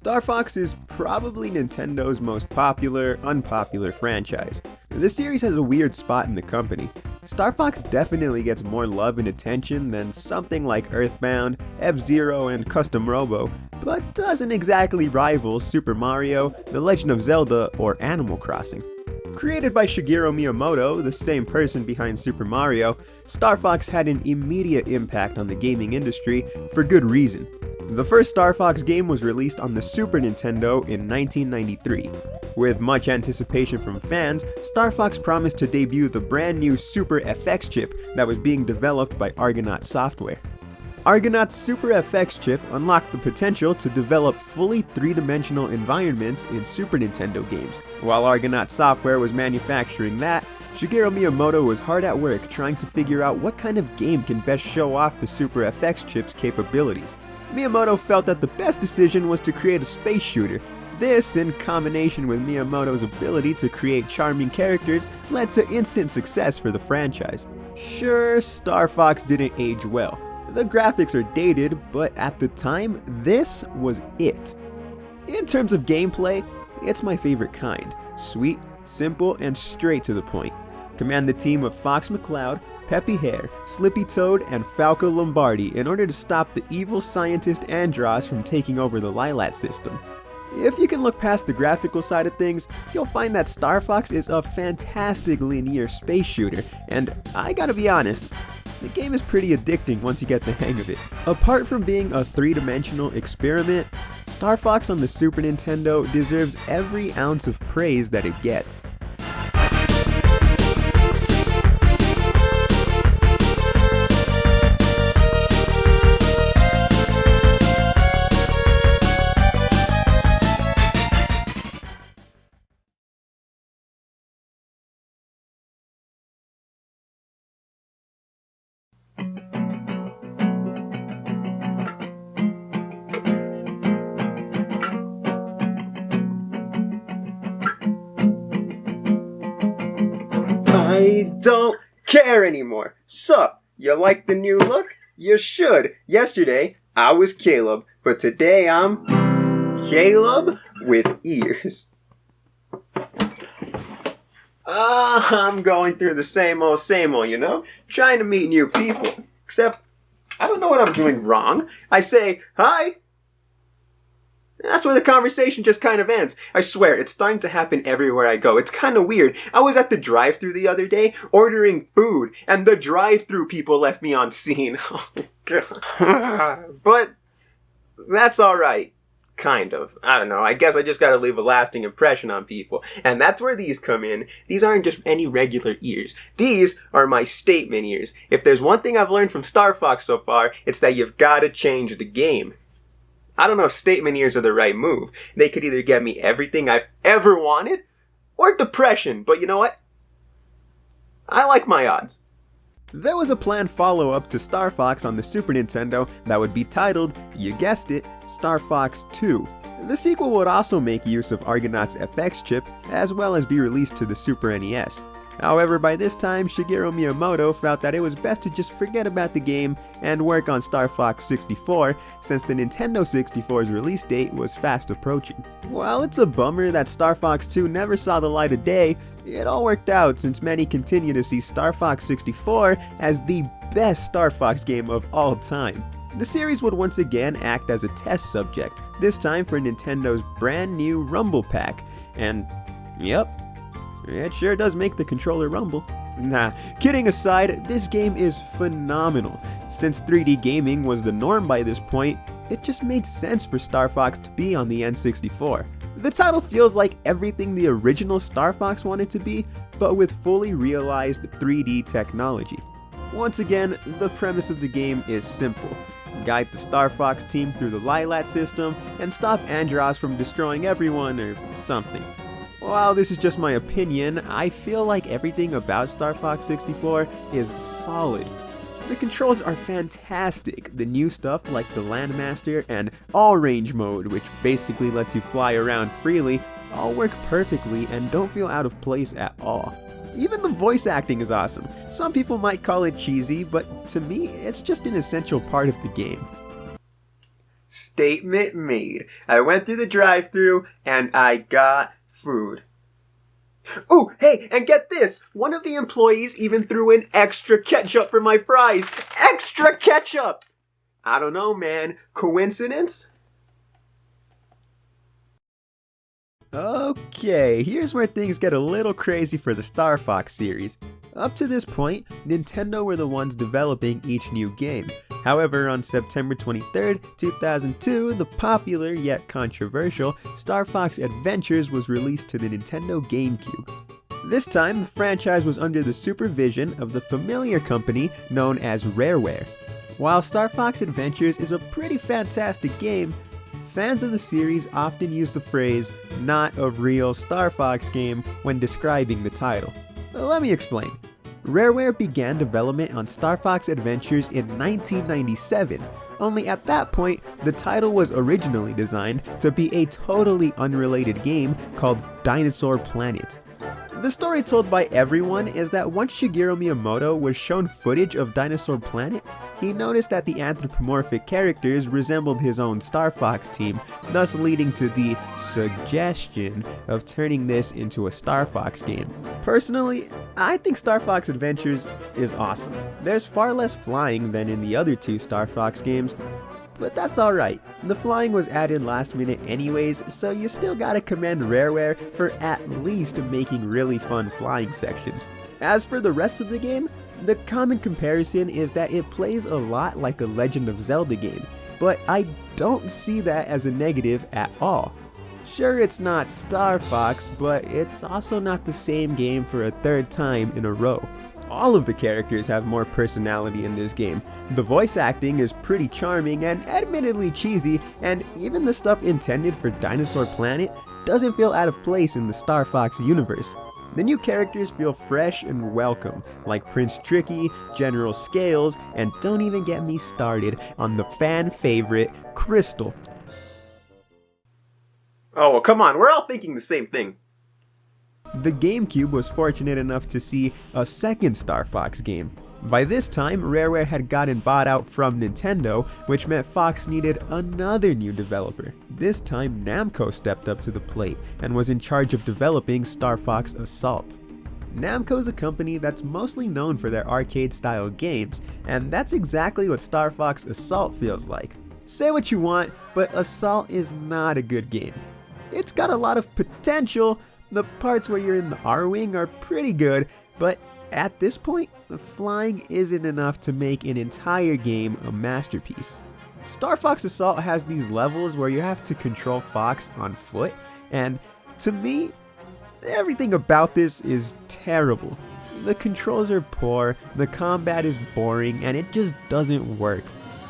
Star Fox is probably Nintendo's most popular, unpopular franchise. This series has a weird spot in the company. Star Fox definitely gets more love and attention than something like Earthbound, F-Zero, and Custom Robo, but doesn't exactly rival Super Mario, The Legend of Zelda, or Animal Crossing. Created by Shigeru Miyamoto, the same person behind Super Mario, Star Fox had an immediate impact on the gaming industry for good reason. The first Star Fox game was released on the Super Nintendo in 1993. With much anticipation from fans, Star Fox promised to debut the brand new Super FX chip that was being developed by Argonaut Software. Argonaut's Super FX chip unlocked the potential to develop fully three-dimensional environments in Super Nintendo games. While Argonaut Software was manufacturing that, Shigeru Miyamoto was hard at work trying to figure out what kind of game can best show off the Super FX chip's capabilities. Miyamoto felt that the best decision was to create a space shooter. This, in combination with Miyamoto's ability to create charming characters, led to instant success for the franchise. Sure, Star Fox didn't age well. The graphics are dated, but at the time, this was it. In terms of gameplay, it's my favorite kind. Sweet, simple, and straight to the point. Command the team of Fox McCloud, Peppy Hare, Slippy Toad, and Falco Lombardi in order to stop the evil scientist Andross from taking over the Lylat system. If you can look past the graphical side of things, you'll find that Star Fox is a fantastic linear space shooter, and I gotta be honest, the game is pretty addicting once you get the hang of it. Apart from being a three-dimensional experiment, Star Fox on the Super Nintendo deserves every ounce of praise that it gets. I don't care anymore. Sup? You like the new look? You should. Yesterday, I was Caleb, but today I'm Caleb with ears. I'm going through the same old, you know? Trying to meet new people. Except, I don't know what I'm doing wrong. I say, hi. That's where the conversation just kind of ends. I swear, it's starting to happen everywhere I go. It's kind of weird. I was at the drive-thru the other day, ordering food, and the drive-thru people left me on scene. Oh, God. But that's alright. Kind of. I don't know. I guess I just gotta leave a lasting impression on people. And that's where these come in. These aren't just any regular ears. These are my statement ears. If there's one thing I've learned from Star Fox so far, it's that you've gotta change the game. I don't know if statement ears are the right move. They could either get me everything I've ever wanted, or depression, but you know what? I like my odds. There was a planned follow-up to Star Fox on the Super Nintendo that would be titled, you guessed it, Star Fox 2. The sequel would also make use of Argonaut's FX chip, as well as be released to the Super NES. However, by this time, Shigeru Miyamoto felt that it was best to just forget about the game and work on Star Fox 64, since the Nintendo 64's release date was fast approaching. While it's a bummer that Star Fox 2 never saw the light of day, it all worked out since many continue to see Star Fox 64 as the best Star Fox game of all time. The series would once again act as a test subject, this time for Nintendo's brand new Rumble Pack, and yep, it sure does make the controller rumble. Nah, kidding aside, this game is phenomenal. Since 3D gaming was the norm by this point, it just made sense for Star Fox to be on the N64. The title feels like everything the original Star Fox wanted to be, but with fully realized 3D technology. Once again, the premise of the game is simple. Guide the Star Fox team through the Lylat system, and stop Andross from destroying everyone or something. While this is just my opinion, I feel like everything about Star Fox 64 is solid. The controls are fantastic. The new stuff like the Landmaster and All Range mode, which basically lets you fly around freely, all work perfectly and don't feel out of place at all. Even the voice acting is awesome. Some people might call it cheesy, but to me, it's just an essential part of the game. Statement made. I went through the drive-thru and I got food. Ooh, hey, and get this! One of the employees even threw in extra ketchup for my fries. Extra ketchup! I don't know, man. Coincidence? Okay, here's where things get a little crazy for the Star Fox series. Up to this point, Nintendo were the ones developing each new game. However, on September 23rd, 2002, the popular yet controversial Star Fox Adventures was released to the Nintendo GameCube. This time, the franchise was under the supervision of the familiar company known as Rareware. While Star Fox Adventures is a pretty fantastic game, fans of the series often use the phrase, "not a real Star Fox game," when describing the title. Let me explain. Rareware began development on Star Fox Adventures in 1997, only at that point, the title was originally designed to be a totally unrelated game called Dinosaur Planet. The story told by everyone is that once Shigeru Miyamoto was shown footage of Dinosaur Planet, he noticed that the anthropomorphic characters resembled his own Star Fox team, thus leading to the suggestion of turning this into a Star Fox game. Personally, I think Star Fox Adventures is awesome. There's far less flying than in the other two Star Fox games, but that's alright. The flying was added last minute anyways, so you still gotta commend Rareware for at least making really fun flying sections. As for the rest of the game, the common comparison is that it plays a lot like a Legend of Zelda game, but I don't see that as a negative at all. Sure, it's not Star Fox, but it's also not the same game for a third time in a row. All of the characters have more personality in this game. The voice acting is pretty charming and admittedly cheesy, and even the stuff intended for Dinosaur Planet doesn't feel out of place in the Star Fox universe. The new characters feel fresh and welcome, like Prince Tricky, General Scales, and don't even get me started on the fan favorite, Crystal. Oh, well, come on, we're all thinking the same thing. The GameCube was fortunate enough to see a second Star Fox game. By this time, Rareware had gotten bought out from Nintendo, which meant Fox needed another new developer. This time, Namco stepped up to the plate and was in charge of developing Star Fox Assault. Namco's a company that's mostly known for their arcade-style games, and that's exactly what Star Fox Assault feels like. Say what you want, but Assault is not a good game. It's got a lot of potential. The parts where you're in the R-Wing are pretty good, but at this point, the flying isn't enough to make an entire game a masterpiece. Star Fox Assault has these levels where you have to control Fox on foot, and to me, everything about this is terrible. The controls are poor, the combat is boring, and it just doesn't work.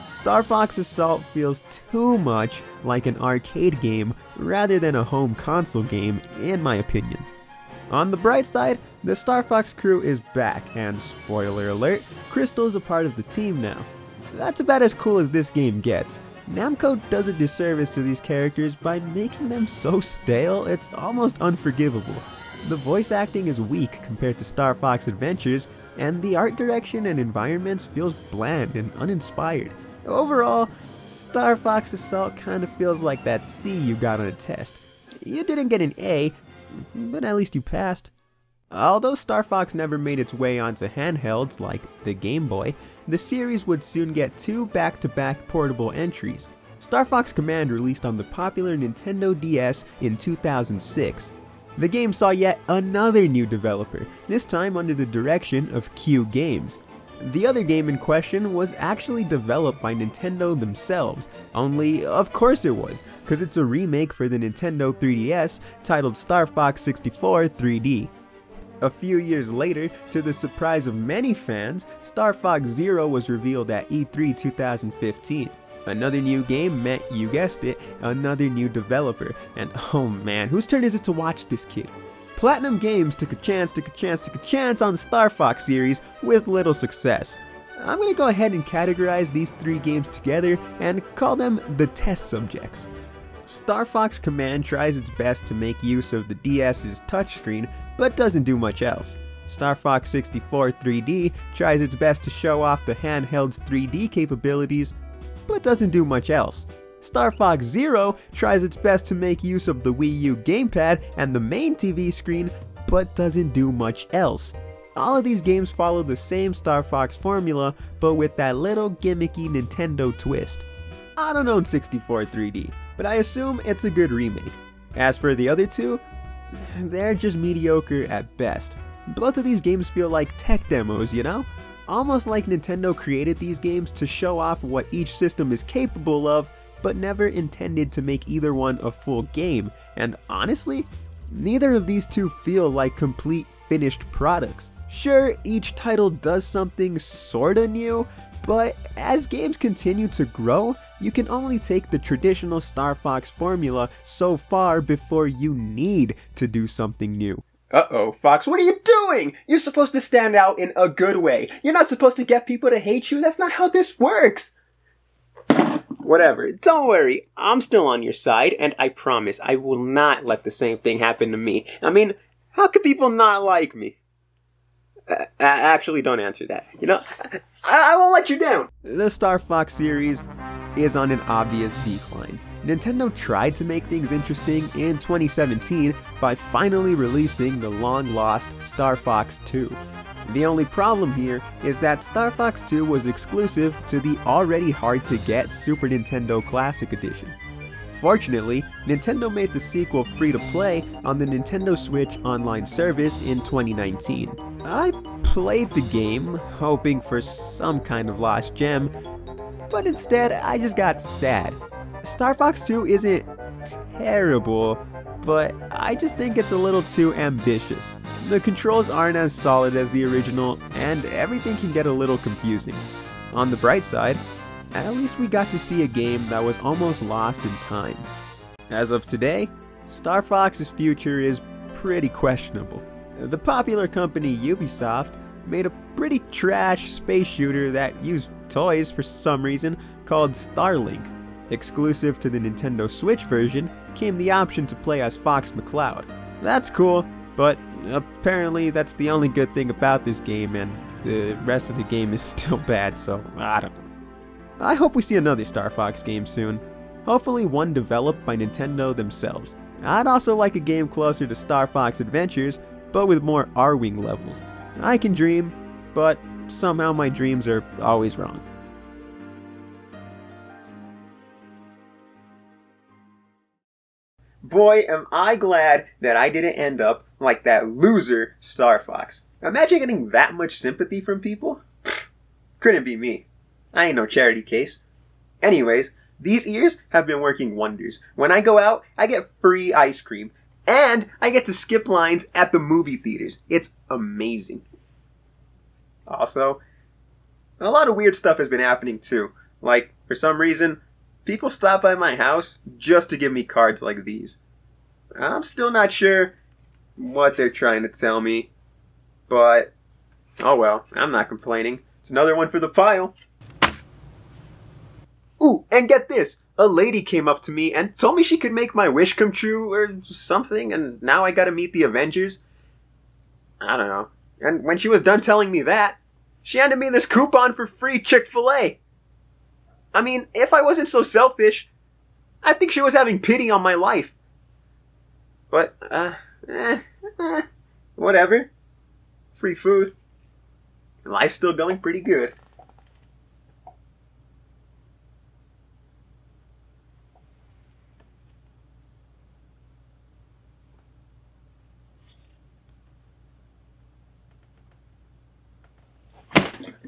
Star Fox Assault feels too much like an arcade game rather than a home console game, in my opinion. On the bright side, the Star Fox crew is back, and spoiler alert, Crystal's a part of the team now. That's about as cool as this game gets. Namco does a disservice to these characters by making them so stale, it's almost unforgivable. The voice acting is weak compared to Star Fox Adventures, and the art direction and environments feels bland and uninspired. Overall, Star Fox Assault kind of feels like that C you got on a test. You didn't get an A, but at least you passed. Although Star Fox never made its way onto handhelds like the Game Boy, the series would soon get two back-to-back portable entries. Star Fox Command released on the popular Nintendo DS in 2006. The game saw yet another new developer, this time under the direction of Q Games. The other game in question was actually developed by Nintendo themselves, only of course it was, because it's a remake for the Nintendo 3DS titled Star Fox 64 3D. A few years later, to the surprise of many fans, Star Fox Zero was revealed at E3 2015. Another new game meant, you guessed it, another new developer, and oh man, whose turn is it to watch this kid? Platinum Games took a chance on the Star Fox series with little success. I'm gonna go ahead and categorize these three games together and call them the test subjects. Star Fox Command tries its best to make use of the DS's touchscreen, but doesn't do much else. Star Fox 64 3D tries its best to show off the handheld's 3D capabilities, but doesn't do much else. Star Fox Zero tries its best to make use of the Wii U gamepad and the main TV screen, but doesn't do much else. All of these games follow the same Star Fox formula, but with that little gimmicky Nintendo twist. I don't own 64 3D, but I assume it's a good remake. As for the other two, they're just mediocre at best. Both of these games feel like tech demos, you know? Almost like Nintendo created these games to show off what each system is capable of, but never intended to make either one a full game, and honestly, neither of these two feel like complete finished products. Sure, each title does something sorta new, but as games continue to grow, you can only take the traditional Star Fox formula so far before you need to do something new. Uh-oh, Fox, what are you doing? You're supposed to stand out in a good way. You're not supposed to get people to hate you. That's not how this works. Whatever, don't worry. I'm still on your side, and I promise I will not let the same thing happen to me. I mean, how could people not like me? Actually, don't answer that. You know, I won't let you down. The Star Fox series is on an obvious decline. Nintendo tried to make things interesting in 2017 by finally releasing the long-lost Star Fox 2. The only problem here is that Star Fox 2 was exclusive to the already hard-to-get Super Nintendo Classic Edition. Fortunately, Nintendo made the sequel free-to-play on the Nintendo Switch Online service in 2019. I played the game, hoping for some kind of lost gem, but instead I just got sad. Star Fox 2 isn't terrible, but I just think it's a little too ambitious. The controls aren't as solid as the original, and everything can get a little confusing. On the bright side, at least we got to see a game that was almost lost in time. As of today, Star Fox's future is pretty questionable. The popular company Ubisoft made a pretty trash space shooter that used toys for some reason called Starlink. Exclusive to the Nintendo Switch version came the option to play as Fox McCloud. That's cool, but apparently that's the only good thing about this game, and the rest of the game is still bad, so I don't know. I hope we see another Star Fox game soon. Hopefully one developed by Nintendo themselves. I'd also like a game closer to Star Fox Adventures, but with more R-Wing levels. I can dream, but somehow my dreams are always wrong. Boy, am I glad that I didn't end up like that loser Star Fox. Imagine getting that much sympathy from people? Couldn't be me. I ain't no charity case. Anyways, these ears have been working wonders. When I go out, I get free ice cream. And I get to skip lines at the movie theaters. It's amazing. Also, a lot of weird stuff has been happening too. Like, for some reason, people stop by my house just to give me cards like these. I'm still not sure what they're trying to tell me. But, oh well, I'm not complaining. It's another one for the pile. Ooh, and get this! A lady came up to me and told me she could make my wish come true or something, and now I gotta meet the Avengers? I don't know. And when she was done telling me that, she handed me this coupon for free Chick-fil-A. I mean, if I wasn't so selfish, I think she was having pity on my life. But, whatever. Free food. Life's still going pretty good.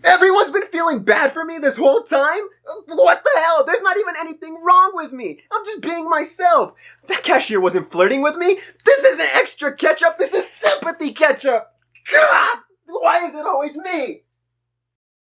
Everyone's been feeling bad for me this whole time? What the hell? There's not even anything wrong with me. I'm just being myself. That cashier wasn't flirting with me. This isn't extra ketchup. This is sympathy ketchup. God, why is it always me?